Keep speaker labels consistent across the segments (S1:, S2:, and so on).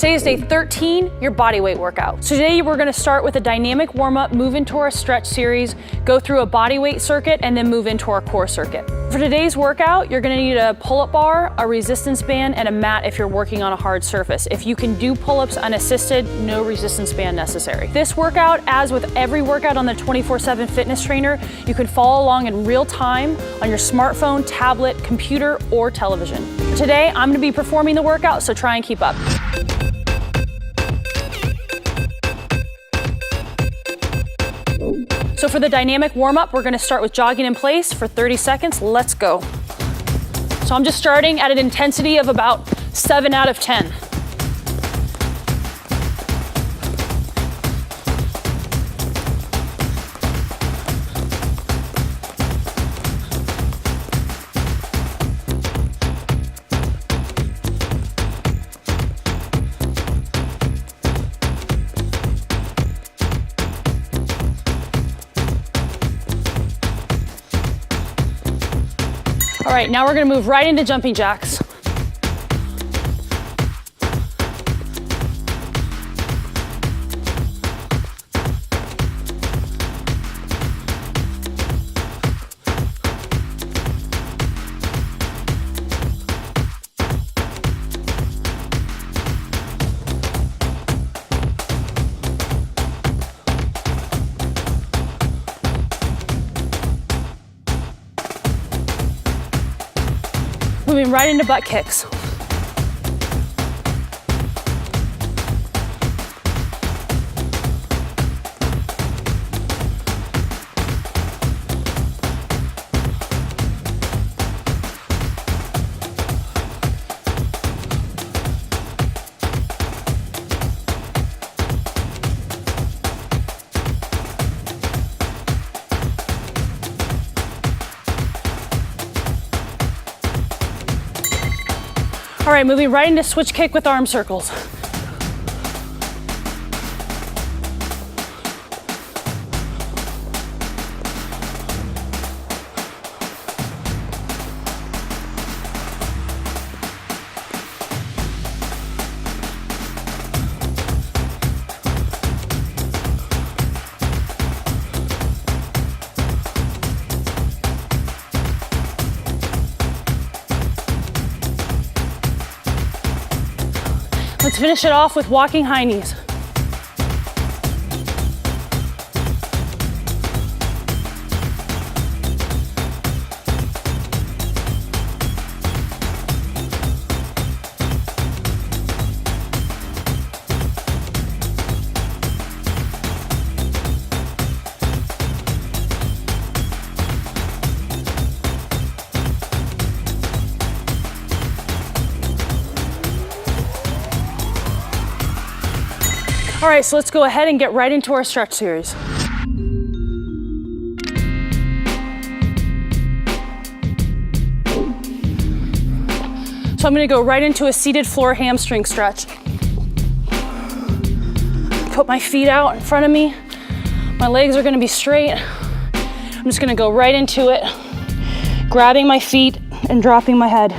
S1: Today is day 13, your body weight workout. So today we're gonna start with a dynamic warm-up, move into our stretch series, go through a body weight circuit, and then move into our core circuit. For today's workout, you're gonna need a pull-up bar, a resistance band, and a mat if you're working on a hard surface. If you can do pull-ups unassisted, no resistance band necessary. This workout, as with every workout on the 24/7 Fitness Trainer, you can follow along in real time on your smartphone, tablet, computer, or television. Today, I'm gonna be performing the workout, so try and keep up. So for the dynamic warm-up, we're gonna start with jogging in place for 30 seconds. Let's go. So I'm just starting at an intensity of about 7 out of 10. All right, now we're gonna move right into jumping jacks. Moving right into butt kicks. All right, moving right into switch kick with arm circles. Let's finish it off with walking high knees. All right, so let's go ahead and get right into our stretch series. So I'm gonna go right into a seated floor hamstring stretch. Put my feet out in front of me. My legs are gonna be straight. I'm just gonna go right into it, grabbing my feet and dropping my head.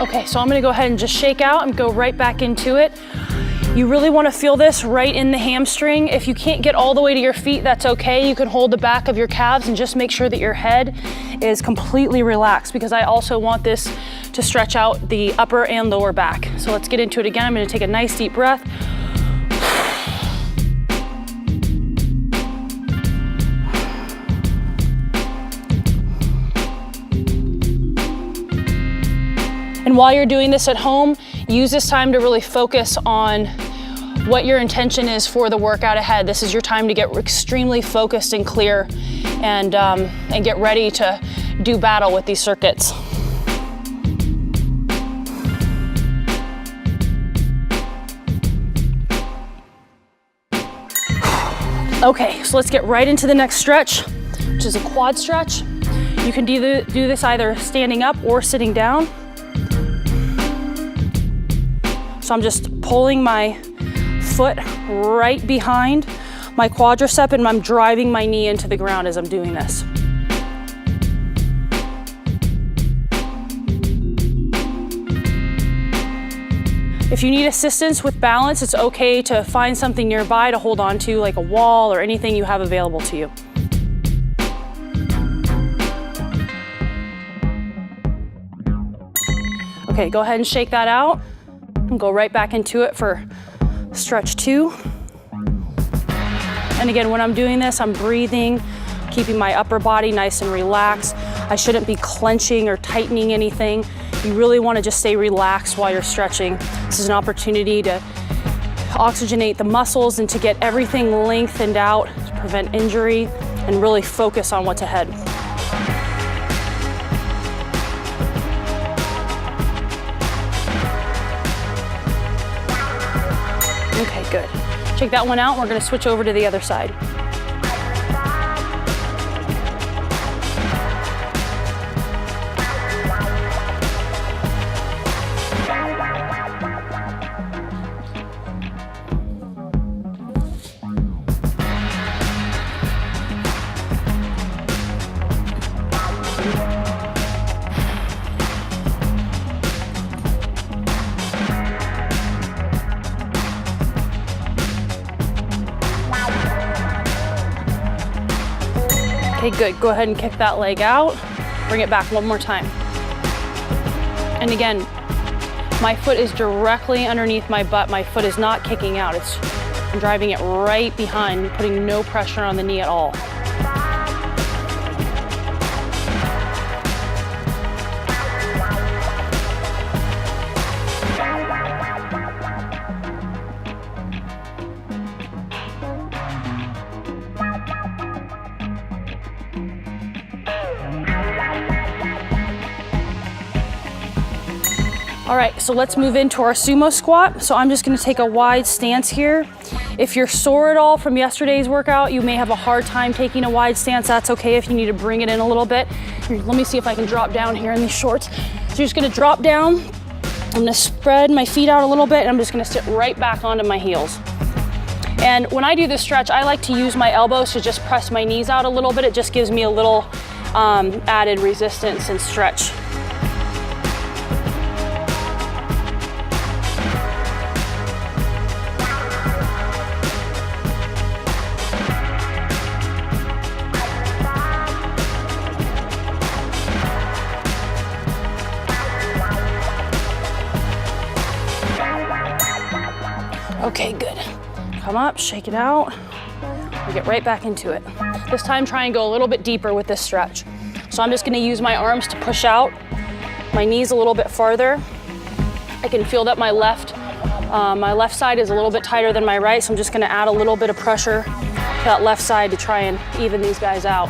S1: Okay, so I'm gonna go ahead and just shake out and go right back into it. You really wanna feel this right in the hamstring. If you can't get all the way to your feet, that's okay. You can hold the back of your calves and just make sure that your head is completely relaxed, because I also want this to stretch out the upper and lower back. So let's get into it again. I'm gonna take a nice deep breath. And while you're doing this at home, use this time to really focus on what your intention is for the workout ahead. This is your time to get extremely focused and clear and get ready to do battle with these circuits. Okay, so let's get right into the next stretch, which is a quad stretch. You can do this either standing up or sitting down. So I'm just pulling my foot right behind my quadricep and I'm driving my knee into the ground as I'm doing this. If you need assistance with balance, it's okay to find something nearby to hold on to, like a wall or anything you have available to you. Okay, go ahead and shake that out and go right back into it for stretch 2. And again, when I'm doing this, I'm breathing, keeping my upper body nice and relaxed. I shouldn't be clenching or tightening anything. You really want to just stay relaxed while you're stretching. This is an opportunity to oxygenate the muscles and to get everything lengthened out to prevent injury and really focus on what's ahead. Okay, good. Check that one out. We're going to switch over to the other side. Okay, good. Go ahead and kick that leg out. Bring it back one more time. And again, my foot is directly underneath my butt. My foot is not kicking out. I'm driving it right behind, putting no pressure on the knee at all. All right, so let's move into our sumo squat. So I'm just gonna take a wide stance here. If you're sore at all from yesterday's workout, you may have a hard time taking a wide stance. That's okay if you need to bring it in a little bit. Here, let me see if I can drop down here in these shorts. So you're just gonna drop down. I'm gonna spread my feet out a little bit and I'm just gonna sit right back onto my heels. And when I do this stretch, I like to use my elbows to just press my knees out a little bit. It just gives me a little added resistance and stretch. Okay, good. Come up, shake it out. We get right back into it. This time, try and go a little bit deeper with this stretch. So I'm just gonna use my arms to push out my knees a little bit farther. I can feel that my left side is a little bit tighter than my right, so I'm just gonna add a little bit of pressure to that left side to try and even these guys out.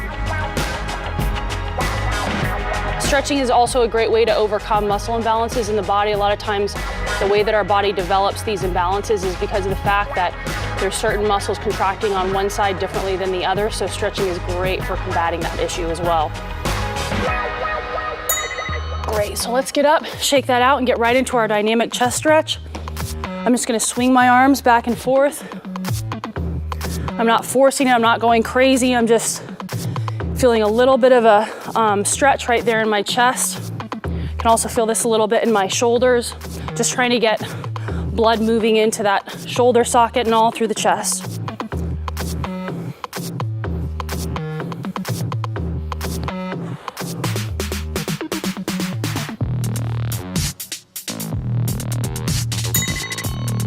S1: Stretching is also a great way to overcome muscle imbalances in the body. A lot of times, the way that our body develops these imbalances is because of the fact that there's certain muscles contracting on one side differently than the other, so stretching is great for combating that issue as well. Great, so let's get up, shake that out, and get right into our dynamic chest stretch. I'm just gonna swing my arms back and forth. I'm not forcing it, I'm not going crazy, I'm just feeling a little bit of a stretch right there in my chest. Can also feel this a little bit in my shoulders. Just trying to get blood moving into that shoulder socket and all through the chest.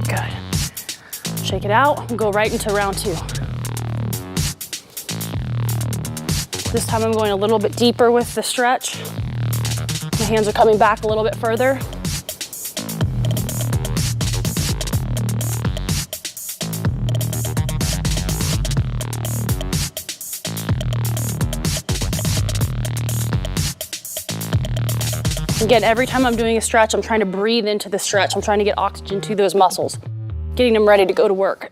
S1: Good. Shake it out and go right into round 2. This time I'm going a little bit deeper with the stretch. My hands are coming back a little bit further. Again, every time I'm doing a stretch, I'm trying to breathe into the stretch. I'm trying to get oxygen to those muscles, getting them ready to go to work.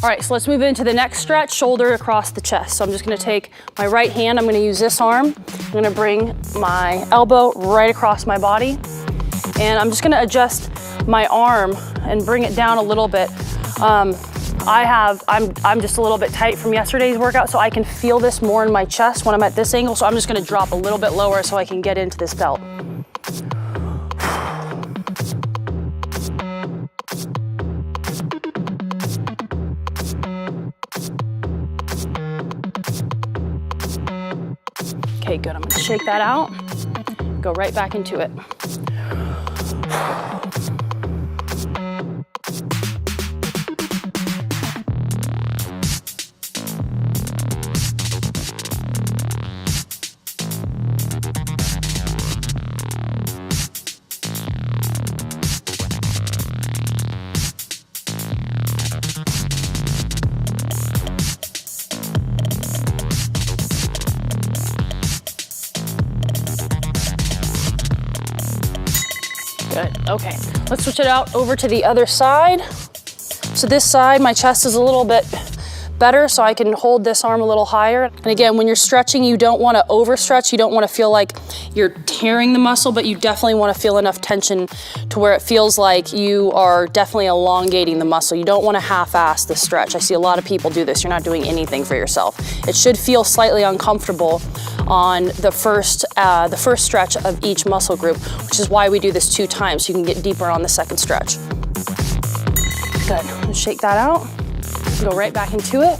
S1: All right, so let's move into the next stretch, shoulder across the chest. So I'm just gonna take my right hand, I'm gonna use this arm. I'm gonna bring my elbow right across my body. And I'm just gonna adjust my arm and bring it down a little bit. I'm just a little bit tight from yesterday's workout, so I can feel this more in my chest when I'm at this angle. So I'm just gonna drop a little bit lower so I can get into this belt. Okay, good, I'm gonna shake that out, go right back into it. Good, okay. Let's switch it out over to the other side. So this side, my chest is a little bit better, so I can hold this arm a little higher. And again, when you're stretching, you don't wanna overstretch. You don't wanna feel like you're tearing the muscle, but you definitely wanna feel enough tension to where it feels like you are definitely elongating the muscle. You don't wanna half-ass the stretch. I see a lot of people do this. You're not doing anything for yourself. It should feel slightly uncomfortable on the first stretch of each muscle group, which is why we do this 2 times, so you can get deeper on the second stretch. Good, shake that out. Go right back into it.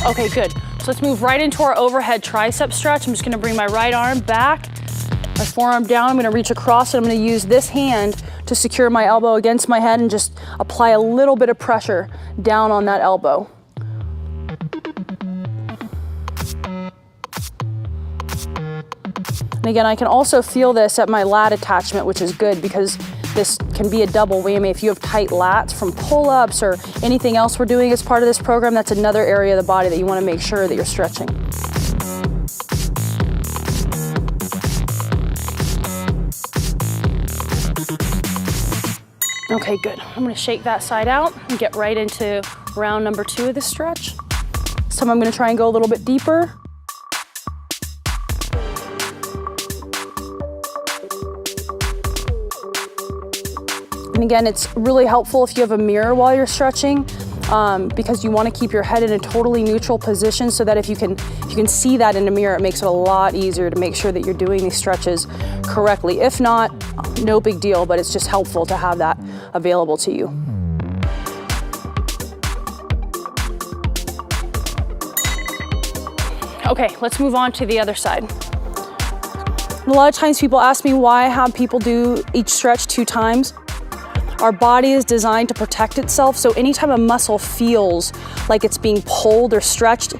S1: Okay, good. So let's move right into our overhead tricep stretch. I'm just gonna bring my right arm back, my forearm down. I'm gonna reach across and I'm gonna use this hand to secure my elbow against my head and just apply a little bit of pressure down on that elbow. And again, I can also feel this at my lat attachment, which is good because this can be a double whammy. If you have tight lats from pull-ups or anything else we're doing as part of this program, that's another area of the body that you want to make sure that you're stretching. Okay, good. I'm gonna shake that side out and get right into round number 2 of this stretch. This time I'm gonna try and go a little bit deeper. And again, it's really helpful if you have a mirror while you're stretching because you want to keep your head in a totally neutral position so that if you can see that in a mirror, it makes it a lot easier to make sure that you're doing these stretches correctly. If not, no big deal, but it's just helpful to have that available to you. Okay, let's move on to the other side. A lot of times people ask me why I have people do each stretch 2 times. Our body is designed to protect itself, so anytime a muscle feels like it's being pulled or stretched,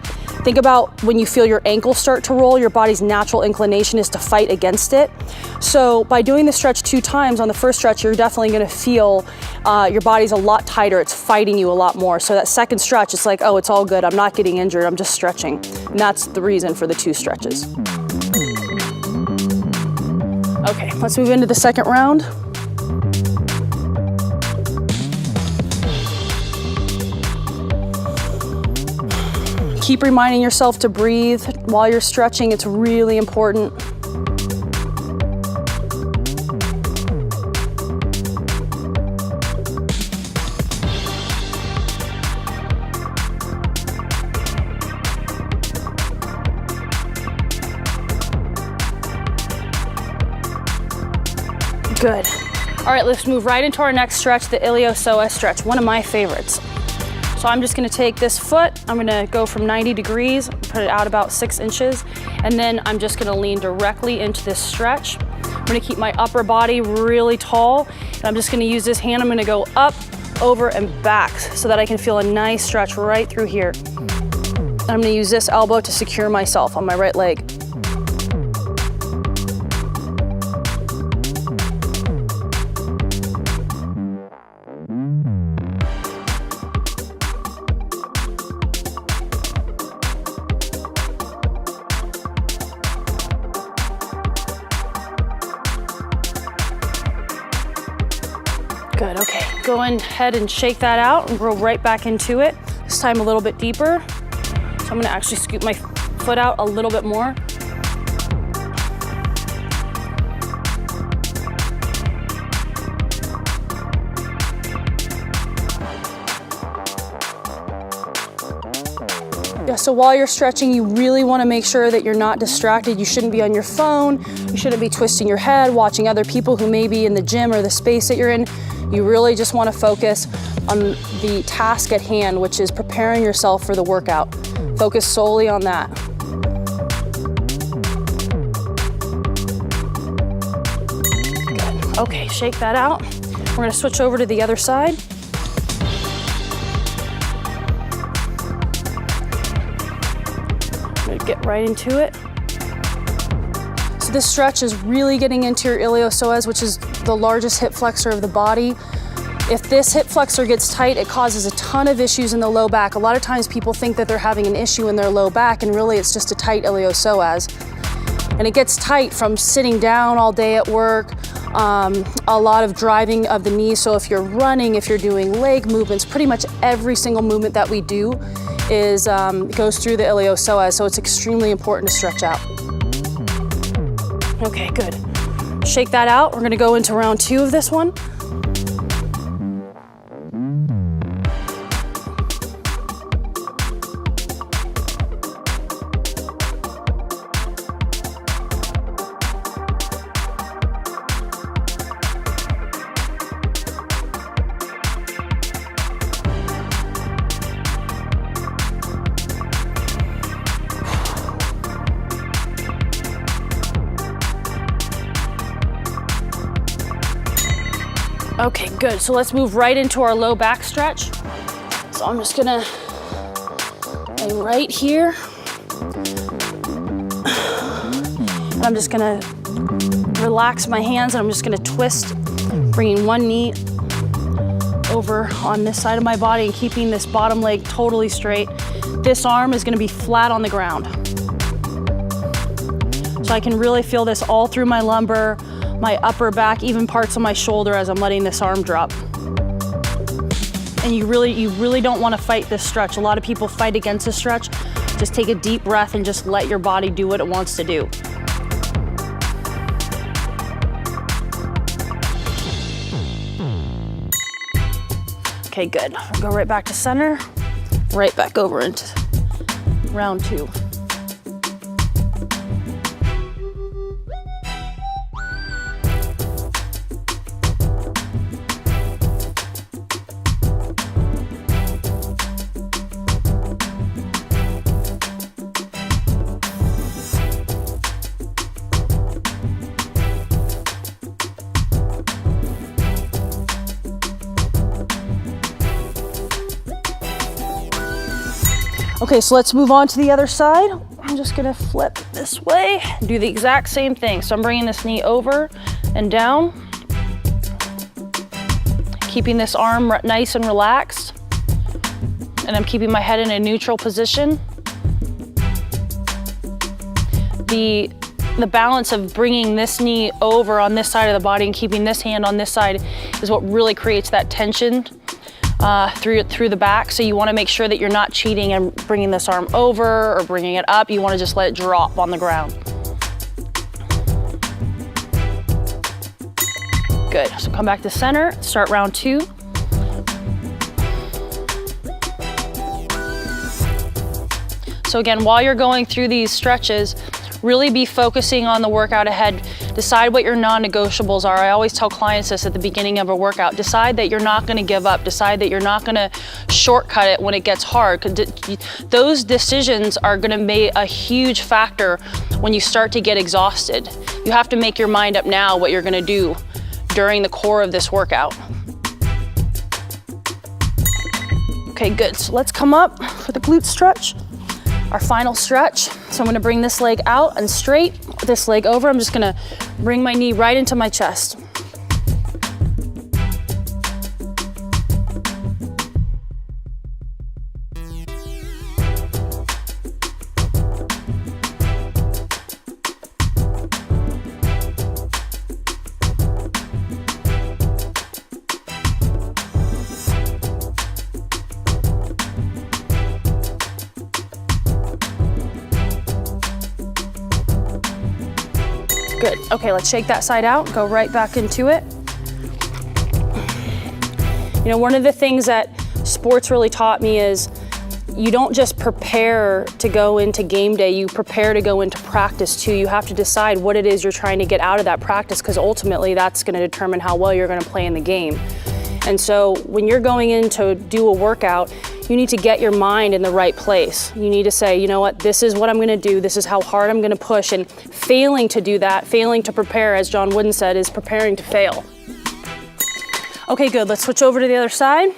S1: think about when you feel your ankle start to roll, your body's natural inclination is to fight against it. So by doing the stretch 2 times, on the first stretch, you're definitely gonna feel your body's a lot tighter, it's fighting you a lot more. So that second stretch, it's like, oh, it's all good, I'm not getting injured, I'm just stretching. And that's the reason for the 2 stretches. Okay, let's move into the second round. Keep reminding yourself to breathe while you're stretching. It's really important. Good. All right, let's move right into our next stretch, the iliopsoas stretch, one of my favorites. So I'm just gonna take this foot, I'm gonna go from 90 degrees, put it out about 6 inches, and then I'm just gonna lean directly into this stretch. I'm gonna keep my upper body really tall, and I'm just gonna use this hand, I'm gonna go up, over and back so that I can feel a nice stretch right through here. I'm gonna use this elbow to secure myself on my right leg. Good, okay. Go ahead and shake that out and roll right back into it. This time a little bit deeper. So I'm gonna actually scoop my foot out a little bit more. Yeah, so while you're stretching, you really want to make sure that you're not distracted. You shouldn't be on your phone. You shouldn't be twisting your head, watching other people who may be in the gym or the space that you're in. You really just want to focus on the task at hand, which is preparing yourself for the workout. Focus solely on that. Good. Okay, shake that out. We're going to switch over to the other side. Get right into it. So this stretch is really getting into your iliopsoas, which is the largest hip flexor of the body. If this hip flexor gets tight, it causes a ton of issues in the low back. A lot of times people think that they're having an issue in their low back, and really it's just a tight iliopsoas. And it gets tight from sitting down all day at work, a lot of driving of the knees. So if you're running, if you're doing leg movements, pretty much every single movement that we do goes through the iliopsoas, so it's extremely important to stretch out. Okay, good. Shake that out. We're gonna go into round 2 of this one. Okay, good. So let's move right into our low back stretch. So I'm just gonna lay right here. And I'm just gonna relax my hands, and I'm just gonna twist, bringing one knee over on this side of my body and keeping this bottom leg totally straight. This arm is gonna be flat on the ground. So I can really feel this all through my lumbar, my upper back, even parts of my shoulder as I'm letting this arm drop. And you really don't want to fight this stretch. A lot of people fight against this stretch. Just take a deep breath and just let your body do what it wants to do. Okay, good. I'll go right back to center, right back over into round 2. Okay, so let's move on to the other side. I'm just gonna flip this way, do the exact same thing. So I'm bringing this knee over and down, keeping this arm nice and relaxed, and I'm keeping my head in a neutral position. The balance of bringing this knee over on this side of the body and keeping this hand on this side is what really creates that tension through the back. So you want to make sure that you're not cheating and bringing this arm over or bringing it up. You want to just let it drop on the ground. Good. So come back to center, start round 2. So again, while you're going through these stretches, really be focusing on the workout ahead. Decide what your non-negotiables are. I always tell clients this at the beginning of a workout. Decide that you're not gonna give up. Decide that you're not gonna shortcut it when it gets hard. Those decisions are gonna be a huge factor when you start to get exhausted. You have to make your mind up now what you're gonna do during the core of this workout. Okay, good. So let's come up for the glute stretch, our final stretch. So I'm gonna bring this leg out and straight, this leg over. I'm just gonna bring my knee right into my chest. Good. Okay, let's shake that side out, go right back into it. You know, one of the things that sports really taught me is you don't just prepare to go into game day, you prepare to go into practice too. You have to decide what it is you're trying to get out of that practice, because ultimately that's going to determine how well you're going to play in the game. And so when you're going in to do a workout, you need to get your mind in the right place. You need to say, you know what, this is what I'm gonna do, this is how hard I'm gonna push, and failing to do that, failing to prepare, as John Wooden said, is preparing to fail. Okay, good, let's switch over to the other side.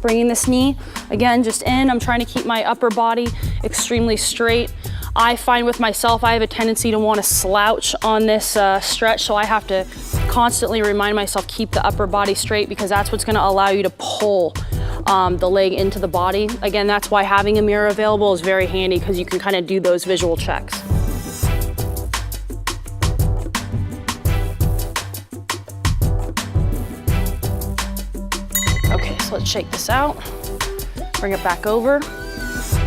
S1: Bringing this knee, again, just in. I'm trying to keep my upper body extremely straight. I find with myself, I have a tendency to wanna slouch on this stretch, so I have to constantly remind myself, keep the upper body straight, because that's what's gonna allow you to pull the leg into the body. Again, that's why having a mirror available is very handy, because you can kind of do those visual checks. Okay, so let's shake this out, bring it back over.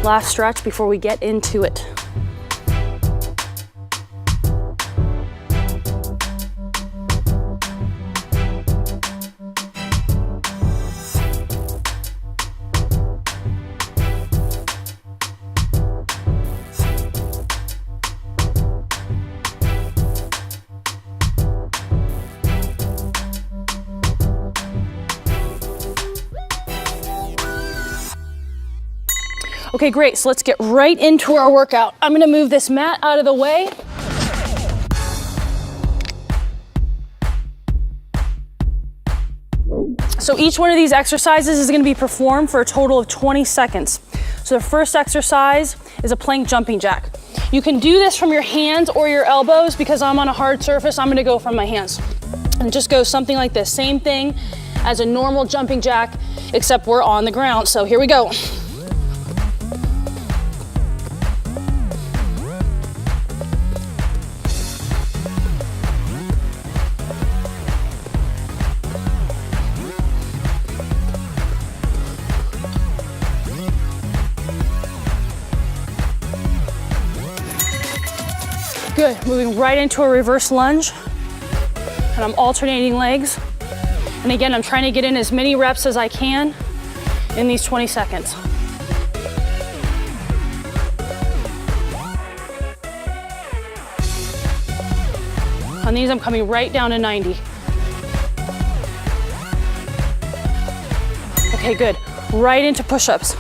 S1: Last stretch before we get into it. Okay, great, so let's get right into our workout. I'm gonna move this mat out of the way. So each one of these exercises is gonna be performed for a total of 20 seconds. So the first exercise is a plank jumping jack. You can do this from your hands or your elbows. Because I'm on a hard surface, I'm gonna go from my hands. And it just goes something like this. Same thing as a normal jumping jack, except we're on the ground. So here we go. Good, moving right into a reverse lunge. And I'm alternating legs. And again, I'm trying to get in as many reps as I can in these 20 seconds. On these, I'm coming right down to 90. Okay, good. Right into push-ups.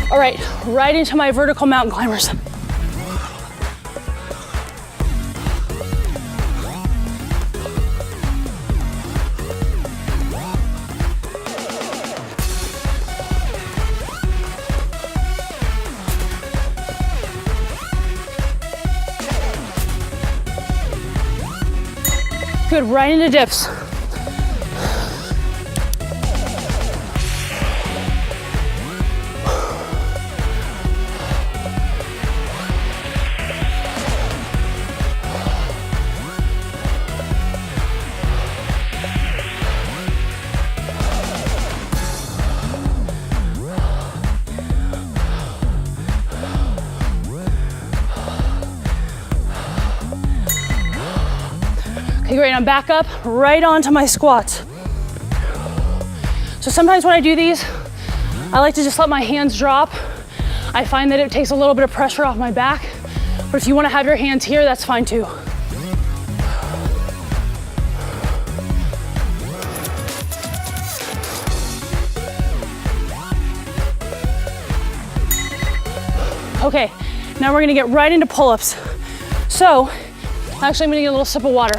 S1: All right, right into my vertical mountain climbers. Good, right into dips. Okay, great, I'm back up right onto my squats. So sometimes when I do these, I like to just let my hands drop. I find that it takes a little bit of pressure off my back, but if you wanna have your hands here, that's fine too. Okay, now we're gonna get right into pull-ups. So, actually I'm gonna get a little sip of water.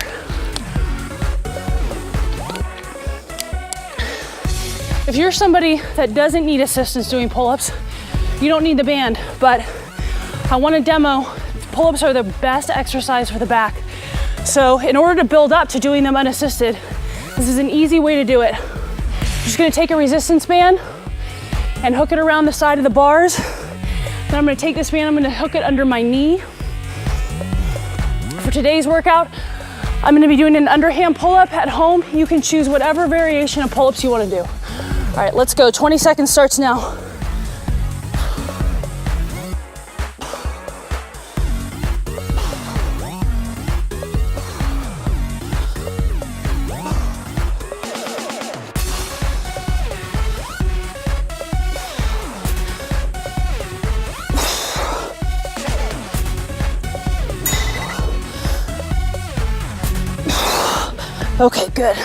S1: If you're somebody that doesn't need assistance doing pull-ups, you don't need the band, but I wanna demo, pull-ups are the best exercise for the back. So in order to build up to doing them unassisted, this is an easy way to do it. You're just gonna take a resistance band and hook it around the side of the bars. Then I'm gonna take this band, I'm gonna hook it under my knee. For today's workout, I'm gonna be doing an underhand pull-up at home. You can choose whatever variation of pull-ups you wanna do. All right, let's go. 20 seconds starts now. Okay, good.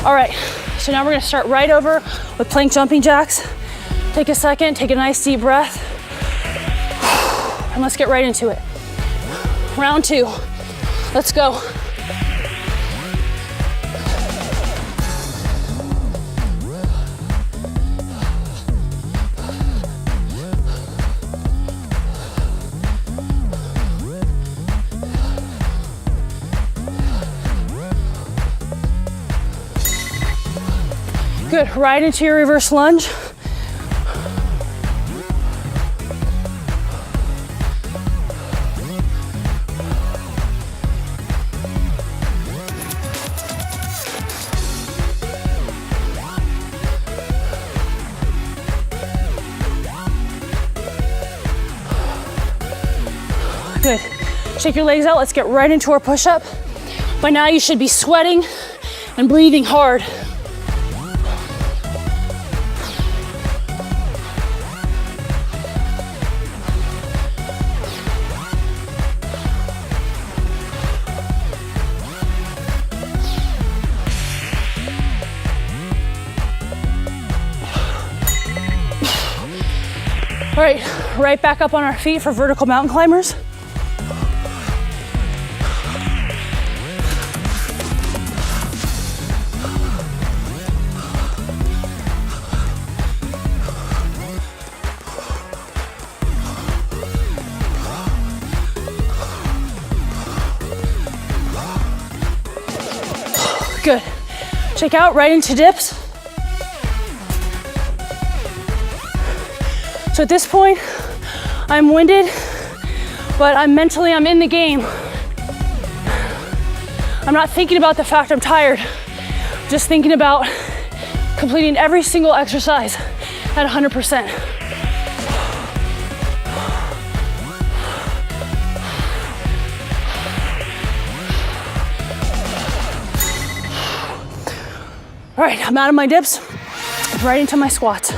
S1: All right, so now we're gonna start right over with plank jumping jacks. Take a second, take a nice deep breath, and let's get right into it. Round 2, let's go. Good, right into your reverse lunge. Good, shake your legs out, let's get right into our push-up. By now you should be sweating and breathing hard. All right, right back up on our feet for vertical mountain climbers. Good. Check out right into dips. So at this point, I'm winded, but I'm in the game. I'm not thinking about the fact I'm tired, just thinking about completing every single exercise at 100%. All right, I'm out of my dips, right into my squats.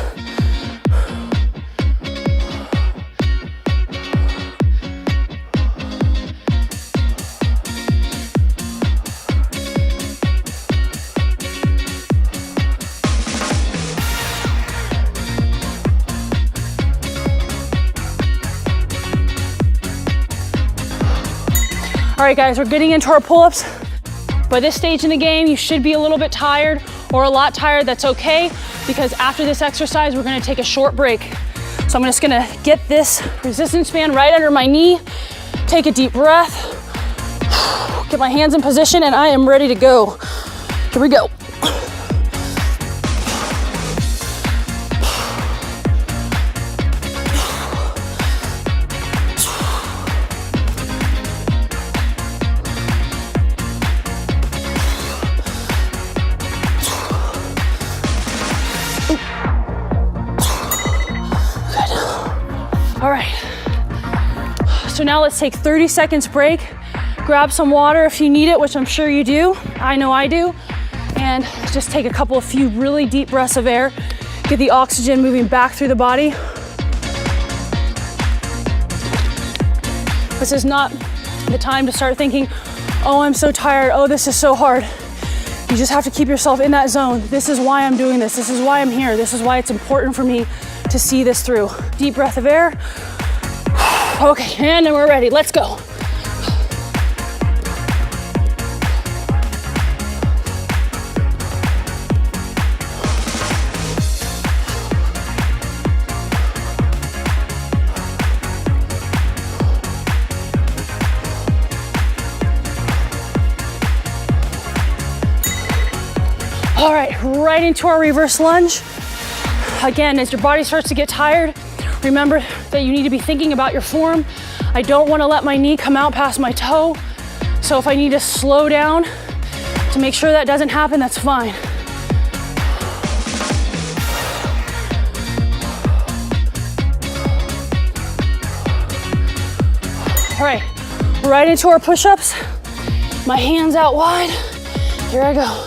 S1: All right, guys, we're getting into our pull-ups. By this stage in the game, you should be a little bit tired or a lot tired. That's okay, because after this exercise, we're gonna take a short break. So I'm just gonna get this resistance band right under my knee, take a deep breath, get my hands in position, and I am ready to go. Here we go. All right, so now let's take 30 seconds break. Grab some water if you need it, which I'm sure you do. I know I do. And just take a few really deep breaths of air. Get the oxygen moving back through the body. This is not the time to start thinking, oh, I'm so tired, oh, this is so hard. You just have to keep yourself in that zone. This is why I'm doing this. This is why I'm here. This is why it's important for me to see this through. Deep breath of air. Okay, and then we're ready. Let's go. All right, right into our reverse lunge. Again, as your body starts to get tired, remember that you need to be thinking about your form. I don't want to let my knee come out past my toe. So if I need to slow down to make sure that doesn't happen, that's fine. All right, right into our push-ups. My hands out wide. Here I go.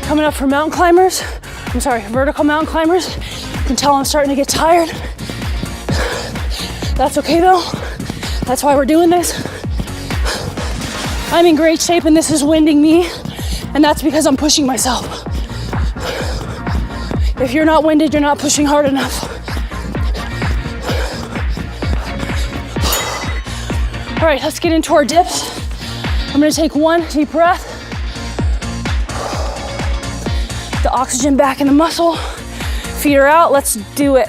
S1: Coming up for mountain climbers, vertical mountain climbers. You can tell I'm starting to get tired. That's okay though. That's why we're doing this. I'm in great shape and this is winding me, and that's because I'm pushing myself. If you're not winded, you're not pushing hard enough. All right, let's get into our dips. I'm gonna take one deep breath. The oxygen back in the muscle. Feet are out, let's do it.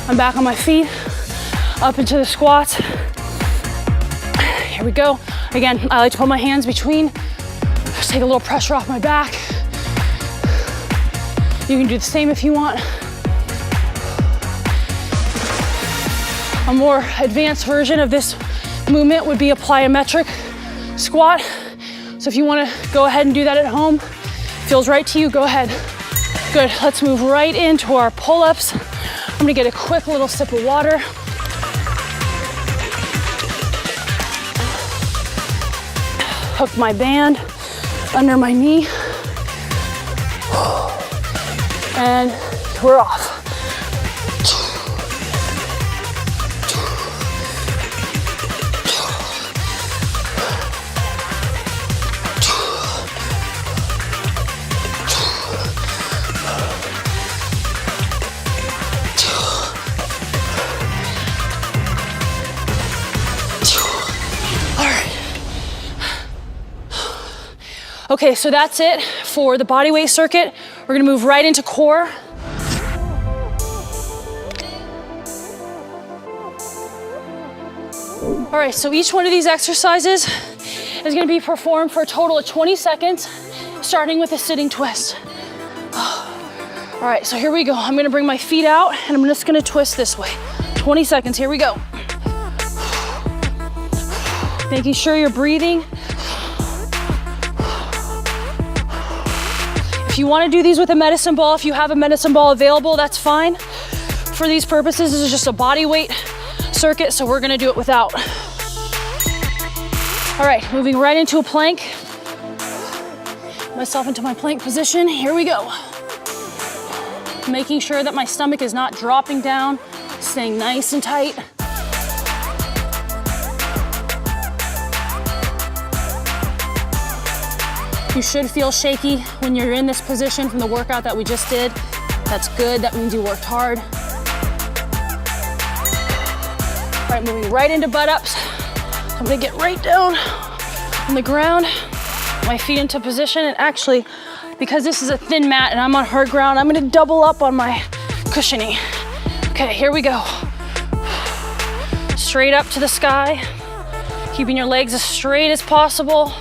S1: I'm back on my feet, up into the squats. Here we go. Again, I like to put my hands between, just take a little pressure off my back. You can do the same if you want. A more advanced version of this movement would be a plyometric squat. So if you want to go ahead and do that at home, feels right to you, go ahead. Good, let's move right into our pull-ups. I'm gonna get a quick little sip of water. Hook my band under my knee. And we're off. Okay, so that's it for the bodyweight circuit. We're gonna move right into core. All right, so each one of these exercises is gonna be performed for a total of 20 seconds, starting with a sitting twist. All right, so here we go. I'm gonna bring my feet out and I'm just gonna twist this way. 20 seconds, here we go. Making sure you're breathing. If you want to do these with a medicine ball, if you have a medicine ball available, that's fine. For these purposes, this is just a body weight circuit, so we're gonna do it without. All right, moving right into a plank. Myself into my plank position, here we go. Making sure that my stomach is not dropping down, staying nice and tight. You should feel shaky when you're in this position from the workout that we just did. That's good, that means you worked hard. All right, moving right into butt ups. I'm gonna get right down on the ground, my feet into position, and actually, because this is a thin mat and I'm on hard ground, I'm gonna double up on my cushioning. Okay, here we go. Straight up to the sky, keeping your legs as straight as possible.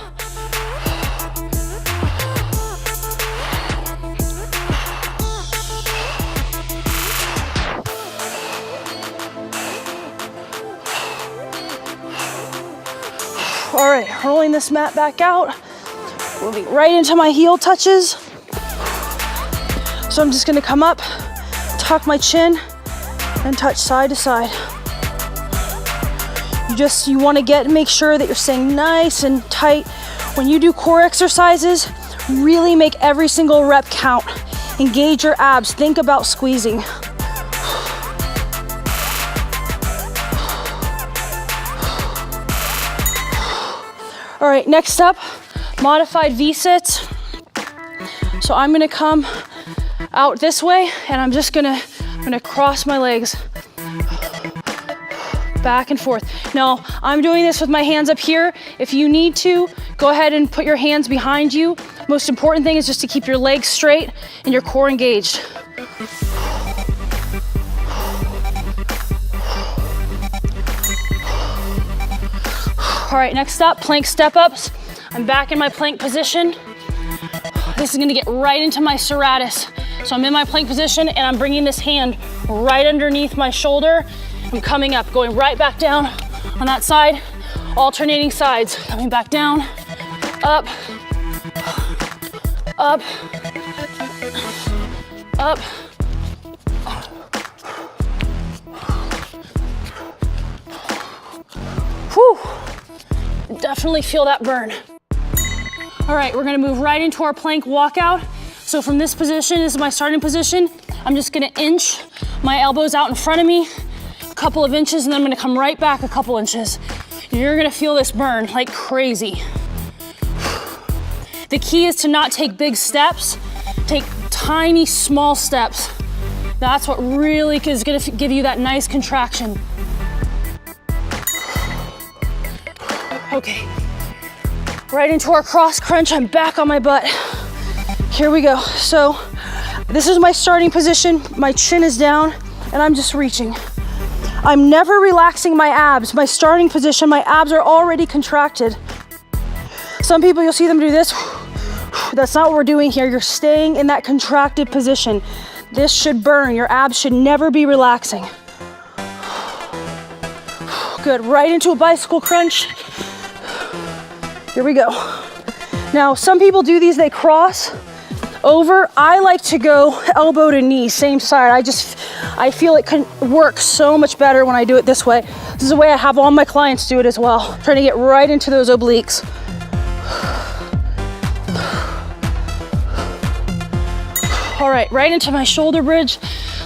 S1: All right, rolling this mat back out, moving right into my heel touches. So I'm just gonna come up, tuck my chin, and touch side to side. You wanna make sure that you're staying nice and tight. When you do core exercises, really make every single rep count. Engage your abs, think about squeezing. All right, next up, modified V-sits. So I'm gonna come out this way and I'm gonna cross my legs back and forth. Now, I'm doing this with my hands up here. If you need to, go ahead and put your hands behind you. Most important thing is just to keep your legs straight and your core engaged. All right, next up, plank step-ups. I'm back in my plank position. This is gonna get right into my serratus. So I'm in my plank position and I'm bringing this hand right underneath my shoulder. I'm coming up, going right back down on that side, alternating sides. Coming back down, up, up, up. Whew. Definitely feel that burn. All right, we're gonna move right into our plank walkout. So from this position, this is my starting position. I'm just gonna inch my elbows out in front of me, a couple of inches, and then I'm gonna come right back a couple inches. You're gonna feel this burn like crazy. The key is to not take big steps, take tiny, small steps. That's what really is gonna give you that nice contraction. Okay, right into our cross crunch. I'm back on my butt. Here we go. So this is my starting position. My chin is down and I'm just reaching. I'm never relaxing my abs. My starting position, my abs are already contracted. Some people, you'll see them do this. That's not what we're doing here. You're staying in that contracted position. This should burn. Your abs should never be relaxing. Good, right into a bicycle crunch. Here we go. Now, some people do these, they cross over. I like to go elbow to knee, same side. I feel it can work so much better when I do it this way. This is the way I have all my clients do it as well. Trying to get right into those obliques. All right, right into my shoulder bridge.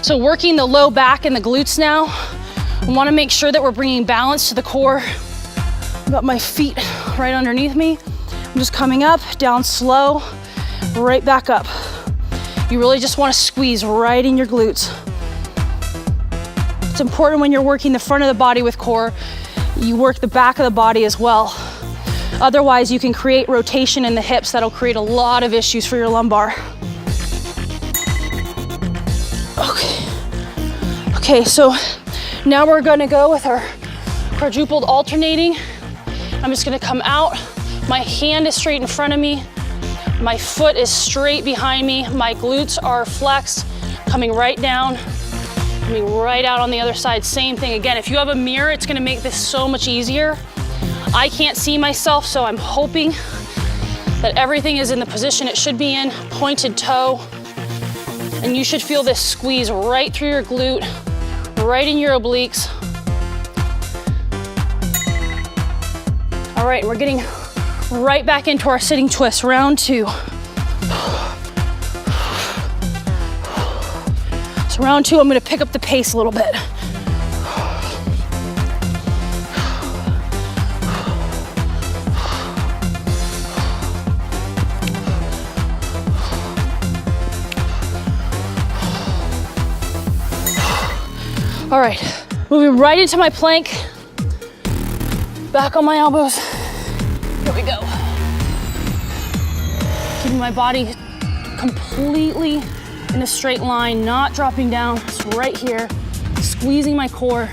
S1: So working the low back and the glutes now. I wanna make sure that we're bringing balance to the core. Got my feet right underneath me. I'm just coming up, down slow, right back up. You really just wanna squeeze right in your glutes. It's important when you're working the front of the body with core, you work the back of the body as well. Otherwise, you can create rotation in the hips that'll create a lot of issues for your lumbar. Okay, so now we're gonna go with our quadrupled alternating. I'm just gonna come out. My hand is straight in front of me. My foot is straight behind me. My glutes are flexed, coming right down, coming right out on the other side. Same thing again. If you have a mirror, it's gonna make this so much easier. I can't see myself, so I'm hoping that everything is in the position it should be in, pointed toe. And you should feel this squeeze right through your glute, right in your obliques. All right, we're getting right back into our sitting twist, round 2. So round 2, I'm gonna pick up the pace a little bit. All right, moving right into my plank. Back on my elbows. Here we go. Keeping my body completely in a straight line, not dropping down. It's right here, squeezing my core.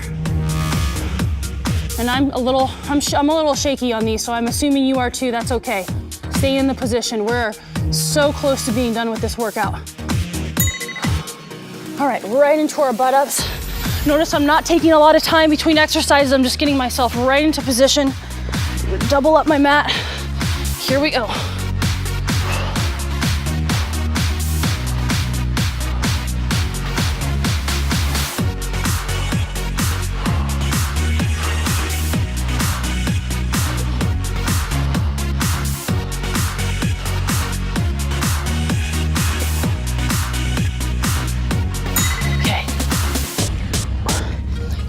S1: And I'm a little shaky on these, so I'm assuming you are too. That's okay. Stay in the position. We're so close to being done with this workout. All right, right into our butt ups. Notice I'm not taking a lot of time between exercises. I'm just getting myself right into position. Double up my mat. Here we go.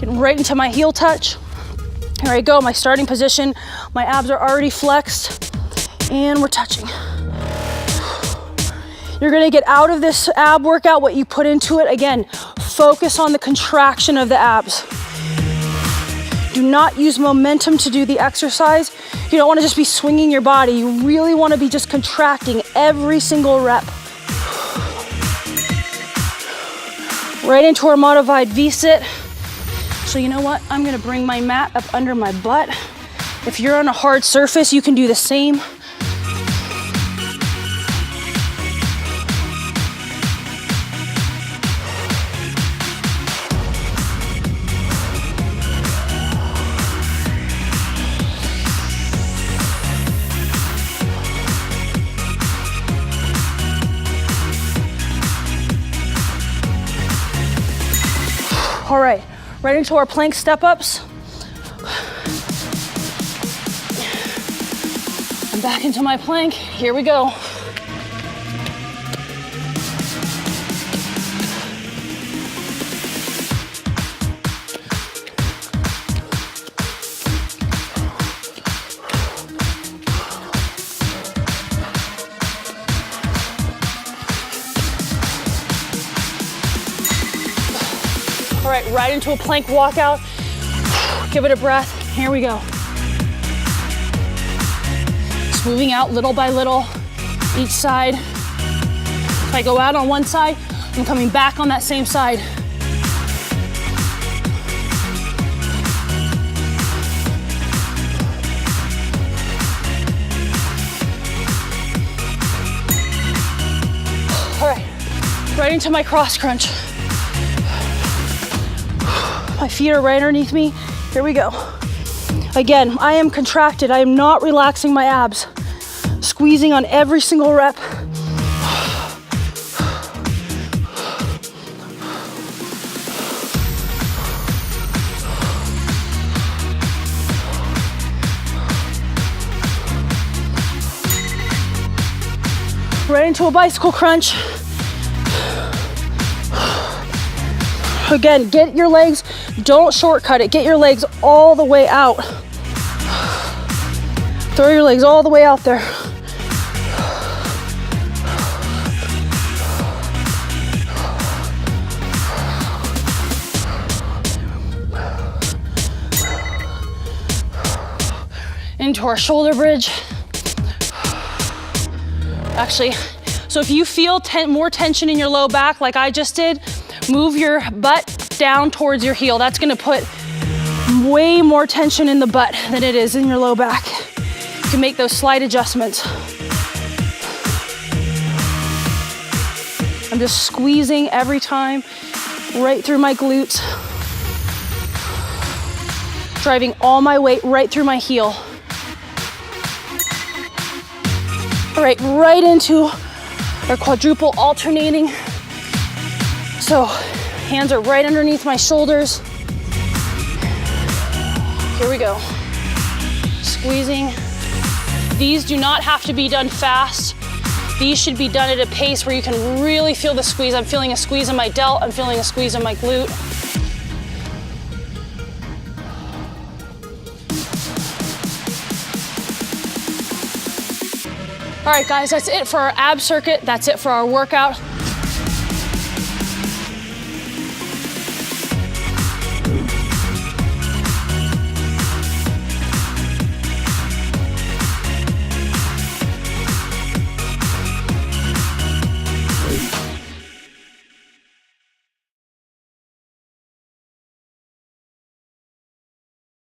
S1: Right into my heel touch. Here I go, my starting position. My abs are already flexed and we're touching. You're gonna get out of this ab workout what you put into it. Again, focus on the contraction of the abs. Do not use momentum to do the exercise. You don't wanna just be swinging your body. You really wanna be just contracting every single rep. Right into our modified V-sit. So you know what? I'm gonna bring my mat up under my butt. If you're on a hard surface, you can do the same. All right. Right into our plank step-ups. And back into my plank. Here we go. All right, right into a plank walkout. Give it a breath. Here we go. Just moving out little by little, each side. If I go out on one side, I'm coming back on that same side. All right, right into my cross crunch. My feet are right underneath me. Here we go. Again, I am contracted. I am not relaxing my abs. Squeezing on every single rep. Right into a bicycle crunch. Again, get your legs, don't shortcut it. Get your legs all the way out. Throw your legs all the way out there. Into our shoulder bridge. Actually, so if you feel more tension in your low back like I just did, move your butt down towards your heel. That's gonna put way more tension in the butt than it is in your low back. You can make those slight adjustments. I'm just squeezing every time, right through my glutes. Driving all my weight right through my heel. All right, right into our quadruple alternating. So hands are right underneath my shoulders. Here we go. Squeezing. These do not have to be done fast. These should be done at a pace where you can really feel the squeeze. I'm feeling a squeeze in my delt. I'm feeling a squeeze in my glute. All right, guys, that's it for our ab circuit. That's it for our workout.